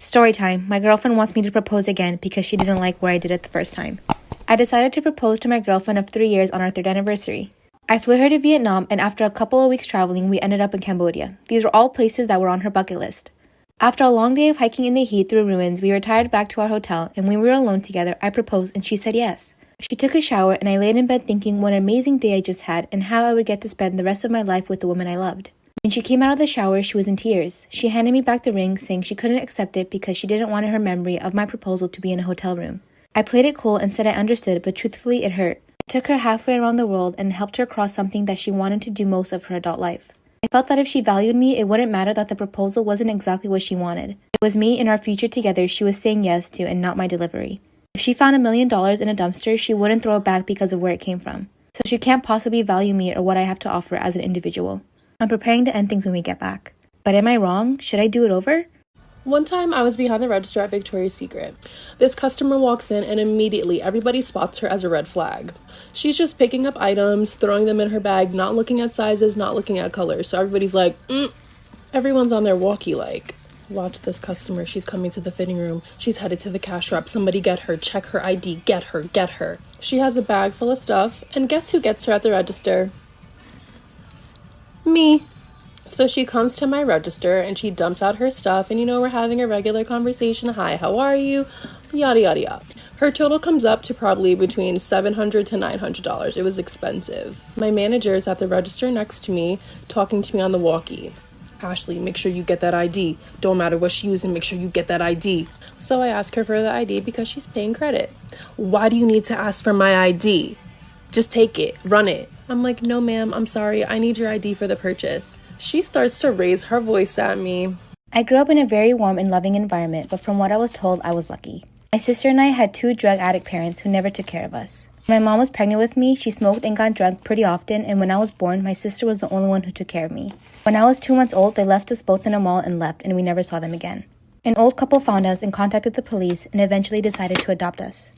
Storytime. My girlfriend wants me to propose again because she didn't like what I did it the first time. I decided to propose to my girlfriend of 3 years on our 3rd anniversary. I flew her to Vietnam, and after a couple of weeks traveling, we ended up in Cambodia. These were all places that were on her bucket list. After a long day of hiking in the heat through ruins, we retired back to our hotel, and when we were alone together, I proposed and she said yes. She took a shower, and I laid in bed thinking what an amazing day I just had and how I would get to spend the rest of my life with the woman I loved. When she came out of the shower, she was in tears. She handed me back the ring, saying she couldn't accept it because she didn't want her memory of my proposal to be in a hotel room. I played it cool and said I understood, but truthfully it hurt. I took her halfway around the world and helped her cross something that she wanted to do most of her adult life. I felt that if she valued me, it wouldn't matter that the proposal wasn't exactly what she wanted. It was me and our future together she was saying yes to and not my delivery. If she found $1 million in a dumpster, she wouldn't throw it back because of where it came from. So she can't possibly value me or what I have to offer as an individual. I'm preparing to end things when we get back. But am I wrong? Should I do it over? One time I was behind the register at Victoria's Secret. This customer walks in and immediately everybody spots her as a red flag. She's just picking up items, throwing them in her bag, not looking at sizes, not looking at colors. So everybody's like, everyone's on their walkie like, watch this customer. She's coming to the fitting room. She's headed to the cash wrap. Somebody get her. Check her ID. Get her. Get her. She has a bag full of stuff. And guess who gets her at the register? Me. So she comes to my register and she dumps out her stuff and we're having a regular conversation. Hi, how are you? Yada, yada, yada. Her total comes up to probably between $700 to $900. It was expensive. My manager is at the register next to me talking to me on the walkie. Ashley, make sure you get that ID. Don't matter what she using, make sure you get that ID. So I ask her for the ID because she's paying credit. Why do you need to ask for my ID? Just take it, run it. I'm like, no ma'am, I'm sorry, I need your ID for the purchase. She starts to raise her voice at me. I grew up in a very warm and loving environment, but from what I was told, I was lucky. My sister and I had 2 drug addict parents who never took care of us. When my mom was pregnant with me, she smoked and got drunk pretty often, and when I was born, my sister was the only one who took care of me. When I was 2 months old, they left us both in a mall and left, and we never saw them again. An old couple found us and contacted the police and eventually decided to adopt us.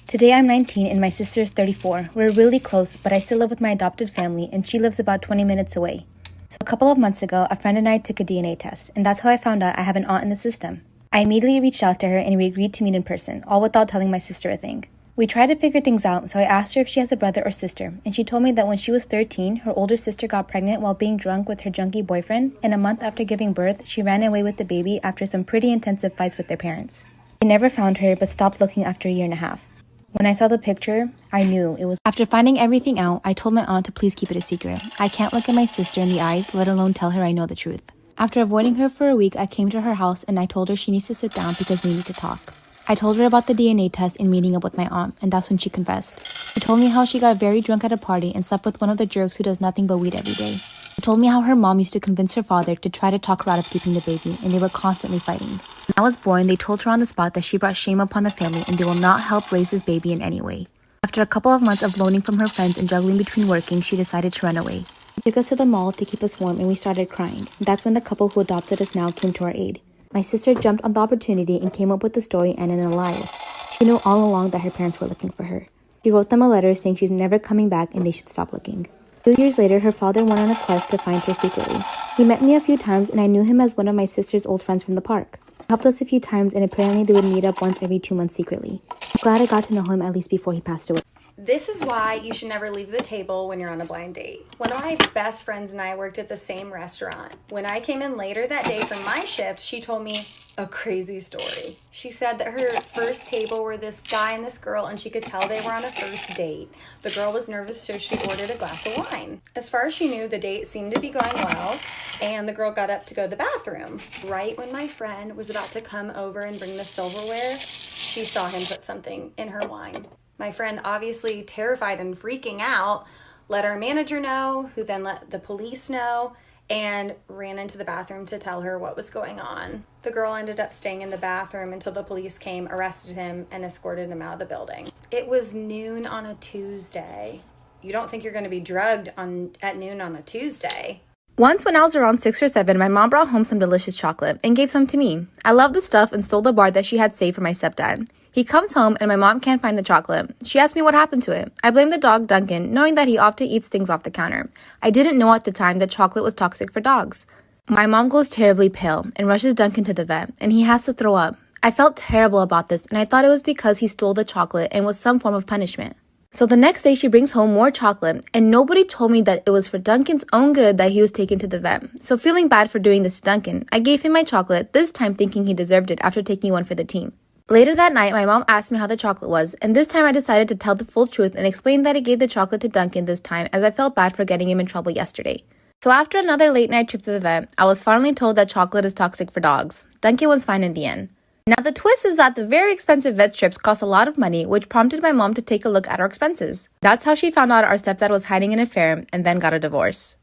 Today I'm 19 and my sister is 34. We're really close, but I still live with my adopted family and she lives about 20 minutes away. So a couple of months ago, a friend and I took a DNA test, and that's how I found out I have an aunt in the system. I immediately reached out to her and we agreed to meet in person, all without telling my sister a thing. We tried to figure things out, so I asked her if she has a brother or sister, and she told me that when she was 13, her older sister got pregnant while being drunk with her junkie boyfriend, and a month after giving birth, she ran away with the baby after some pretty intensive fights with their parents. They never found her, but stopped looking after a year and a half. When I saw the picture, I knew it was. After finding everything out, I told my aunt to please keep it a secret. I can't look at my sister in the eyes, let alone tell her I know the truth. After avoiding her for a week, I came to her house and I told her she needs to sit down because we need to talk. I told her about the DNA test and meeting up with my aunt, and that's when she confessed. She told me how she got very drunk at a party and slept with one of the jerks who does nothing but weed every day. She told me how her mom used to convince her father to try to talk her out of keeping the baby, and they were constantly fighting. When I was born, they told her on the spot that she brought shame upon the family and they will not help raise this baby in any way. After a couple of months of loaning from her friends and juggling between working, she decided to run away. She took us to the mall to keep us warm and we started crying. That's when the couple who adopted us now came to our aid. My sister jumped on the opportunity and came up with the story and an alias. She knew all along that her parents were looking for her. She wrote them a letter saying she's never coming back and they should stop looking. 2 years later, her father went on a quest to find her secretly. He met me a few times and I knew him as one of my sister's old friends from the park. He helped us a few times and apparently they would meet up once every 2 months secretly. I'm glad I got to know him at least before he passed away. This is why you should never leave the table when you're on a blind date. One of my best friends and I worked at the same restaurant. When I came in later that day for my shift, she told me a crazy story. She said that her first table were this guy and this girl, and she could tell they were on a first date. The girl was nervous, so she ordered a glass of wine. As far as she knew, the date seemed to be going well, and the girl got up to go to the bathroom. Right when my friend was about to come over and bring the silverware, she saw him put something in her wine. My friend, obviously terrified and freaking out, let our manager know, who then let the police know, and ran into the bathroom to tell her what was going on. The girl ended up staying in the bathroom until the police came, arrested him, and escorted him out of the building. It was noon on a Tuesday. You don't think you're going to be drugged at noon on a Tuesday. Once when I was around 6 or 7, my mom brought home some delicious chocolate and gave some to me. I loved the stuff and stole the bar that she had saved for my stepdad. He comes home and my mom can't find the chocolate. She asked me what happened to it. I blame the dog Duncan, knowing that he often eats things off the counter. I didn't know at the time that chocolate was toxic for dogs. My mom goes terribly pale and rushes Duncan to the vet, and he has to throw up. I felt terrible about this, and I thought it was because he stole the chocolate and was some form of punishment. So the next day she brings home more chocolate, and nobody told me that it was for Duncan's own good that he was taken to the vet. So feeling bad for doing this to Duncan, I gave him my chocolate, this time thinking he deserved it after taking one for the team. Later that night, my mom asked me how the chocolate was, and this time I decided to tell the full truth and explain that I gave the chocolate to Duncan this time as I felt bad for getting him in trouble yesterday. So after another late night trip to the vet, I was finally told that chocolate is toxic for dogs. Duncan was fine in the end. Now the twist is that the very expensive vet trips cost a lot of money, which prompted my mom to take a look at our expenses. That's how she found out our stepdad was hiding an affair and then got a divorce.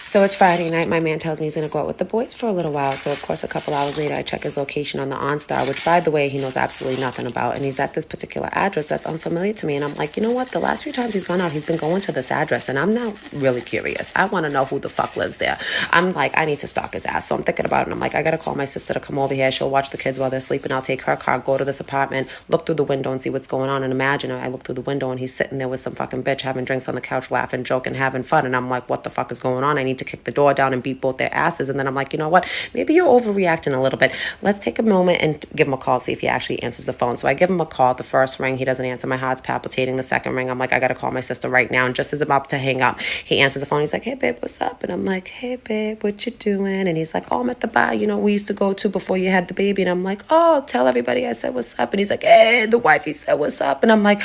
So it's Friday night. My man tells me he's going to go out with the boys for a little while. So, of course, a couple hours later, I check his location on the OnStar, which, by the way, he knows absolutely nothing about. And he's at this particular address that's unfamiliar to me. And I'm like, you know what? The last few times he's gone out, he's been going to this address. And I'm now really curious. I want to know who the fuck lives there. I'm like, I need to stalk his ass. So I'm thinking about it. And I'm like, I got to call my sister to come over here. She'll watch the kids while they're sleeping. I'll take her car, go to this apartment, look through the window and see what's going on. And imagine I look through the window and he's sitting there with some fucking bitch having drinks on the couch, laughing, joking, having fun. And I'm like, what the fuck is going on? I need to kick the door down and beat both their asses. And then I'm like, you know what? Maybe you're overreacting a little bit. Let's take a moment and give him a call, see if he actually answers the phone. So I give him a call. The first ring, he doesn't answer. My heart's palpitating. The second ring, I'm like, I got to call my sister right now. And just as I'm about to hang up, he answers the phone. He's like, hey, babe, what's up? And I'm like, hey, babe, what you doing? And he's like, oh, I'm at the bar, we used to go to before you had the baby. And I'm like, oh, tell everybody I said what's up. And he's like, hey, the wifey said what's up. And I'm like,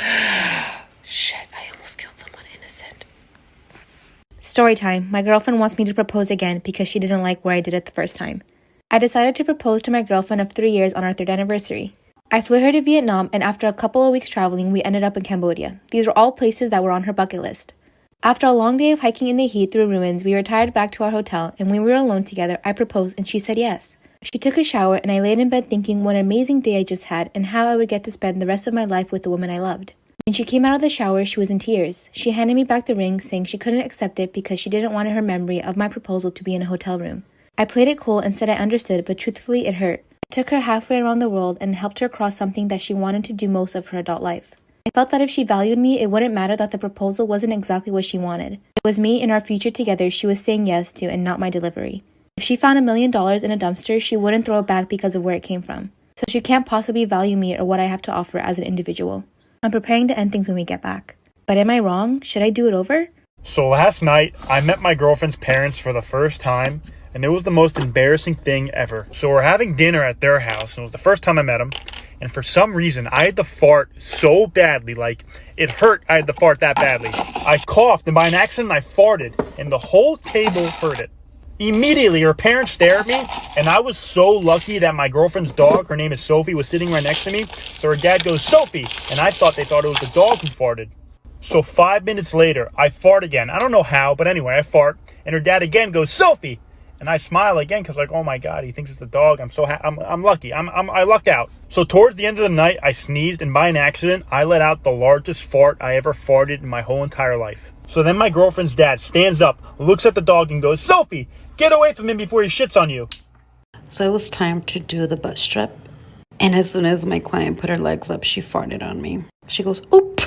shit, I almost killed someone innocent. Storytime. My girlfriend wants me to propose again because she didn't like where I did it the first time. I decided to propose to my girlfriend of 3 years on our 3rd anniversary. I flew her to Vietnam, and after a couple of weeks traveling, we ended up in Cambodia. These were all places that were on her bucket list. After a long day of hiking in the heat through ruins, we retired back to our hotel, and when we were alone together, I proposed and she said yes. She took a shower, and I laid in bed thinking what an amazing day I just had and how I would get to spend the rest of my life with the woman I loved. When she came out of the shower, she was in tears. She handed me back the ring, saying she couldn't accept it because she didn't want her memory of my proposal to be in a hotel room. I played it cool and said I understood, but truthfully, it hurt. I took her halfway around the world and helped her cross something that she wanted to do most of her adult life. I felt that if she valued me, it wouldn't matter that the proposal wasn't exactly what she wanted. It was me and our future together she was saying yes to and not my delivery. If she found $1 million in a dumpster, she wouldn't throw it back because of where it came from. So she can't possibly value me or what I have to offer as an individual. I'm preparing to end things when we get back. But am I wrong? Should I do it over? So last night, I met my girlfriend's parents for the first time, and it was the most embarrassing thing ever. So we're having dinner at their house, and it was the first time I met them. And for some reason, I had to fart so badly, like it hurt I had to fart that badly. I coughed, and by an accident, I farted, and the whole table heard it. Immediately, her parents stared at me, and I was so lucky that my girlfriend's dog, her name is Sophie, was sitting right next to me. So her dad goes, Sophie, and I thought they thought it was the dog who farted. So 5 minutes later, I fart again. I don't know how, but anyway, I fart, and her dad again goes, Sophie, and I smile again because like, oh my God, he thinks it's the dog. I'm so I'm lucky. I lucked out. So towards the end of the night, I sneezed, and by an accident, I let out the largest fart I ever farted in my whole entire life. So then my girlfriend's dad stands up, looks at the dog, and goes, Sophie, get away from him before he shits on you. So it was time to do the butt strap. And as soon as my client put her legs up, she farted on me. She goes, oop.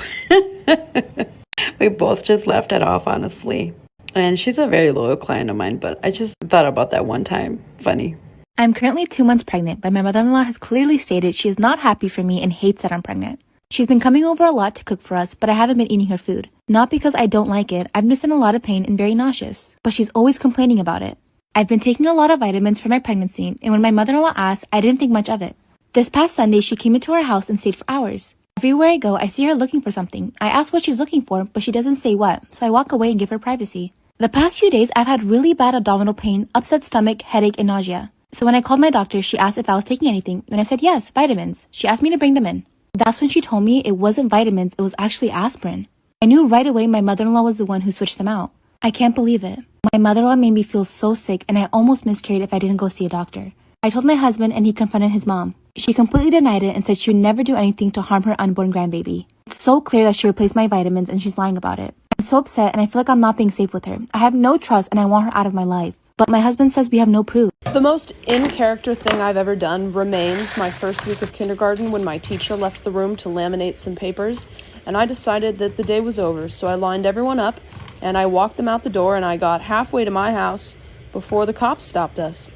We both just laughed it off, honestly. And she's a very loyal client of mine, but I just thought about that one time. Funny. I'm currently 2 months pregnant, but my mother-in-law has clearly stated she is not happy for me and hates that I'm pregnant. She's been coming over a lot to cook for us, but I haven't been eating her food. Not because I don't like it, I'm just in a lot of pain and very nauseous. But she's always complaining about it. I've been taking a lot of vitamins for my pregnancy, and when my mother-in-law asked, I didn't think much of it. This past Sunday, she came into our house and stayed for hours. Everywhere I go, I see her looking for something. I ask what she's looking for, but she doesn't say what, so I walk away and give her privacy. The past few days, I've had really bad abdominal pain, upset stomach, headache, and nausea. So when I called my doctor, she asked if I was taking anything, and I said yes, vitamins. She asked me to bring them in. That's when she told me it wasn't vitamins, it was actually aspirin. I knew right away my mother-in-law was the one who switched them out. I can't believe it. My mother-in-law made me feel so sick, and I almost miscarried if I didn't go see a doctor. I told my husband, and he confronted his mom. She completely denied it and said she would never do anything to harm her unborn grandbaby. It's so clear that she replaced my vitamins, and she's lying about it. I'm so upset, and I feel like I'm not being safe with her. I have no trust, and I want her out of my life. But my husband says we have no proof. The most in-character thing I've ever done remains my first week of kindergarten when my teacher left the room to laminate some papers, and I decided that the day was over, so I lined everyone up, and I walked them out the door, and I got halfway to my house before the cops stopped us.